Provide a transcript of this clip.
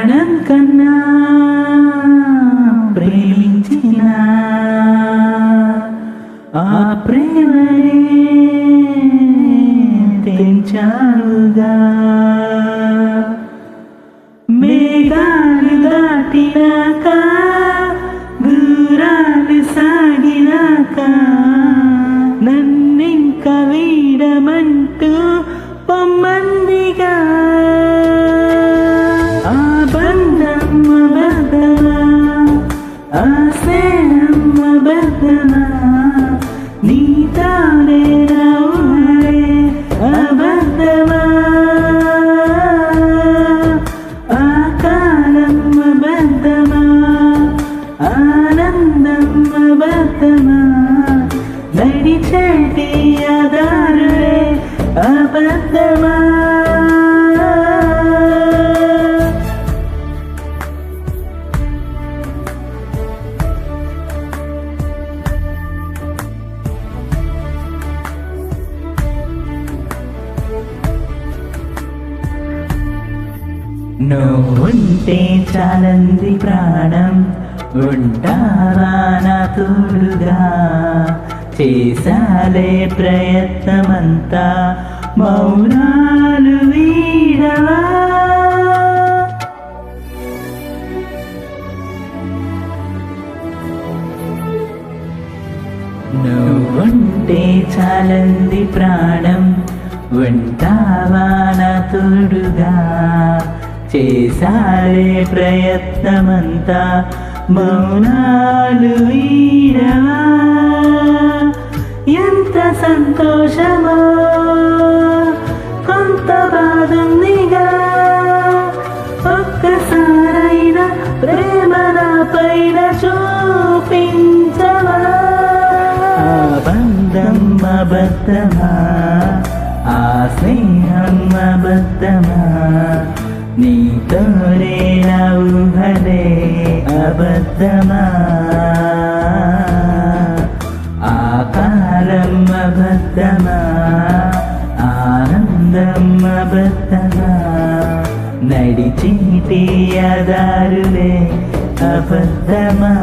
ప్రాణం కన్నా ప్రేమించిన ఆ ప్రేమనే తెంచారుగా. మేఘాలు దాటినాక దూరాలు సాగినాక నన్నింక వీడమంటూ పొమ్మందిగా. ఆ బంధం అబద్ధమా, ఆ స్నేహం అబద్ధమా, నీతోనే నా ఊహలే అబద్ధమా. ఆ కాలం అబద్ధమా, ఆనందం అబద్ధమా, నడిచేటి ఆధారులే అబద్ధమా. నువ్వుంటే చాలంది ప్రాణం, ఉంటావా నా తోడుగా. చేసాలే ప్రయత్నమంతా, మౌనాలు వీడవా. నువ్వుంటే చాలంది ప్రాణం, ఉంటావా నా తోడుగా. చేసాలే ప్రయత్నమంతా, మౌనాలు వీడవా. ఎంత సంతోషమో కొంత బాధందిగా, ఒక్కసారైనా ప్రేమ నా పైన చూపించవా. ఆ బంధం అబద్ధమా, ఆ స్నేహం అబద్ధమా, నీతోనే నా ఊహలే అబద్ధమా. ఆ కాలం అబద్ధమా, ఆనందం అబద్ధమా, నడిచేటి ఆధారులే అబద్ధమా.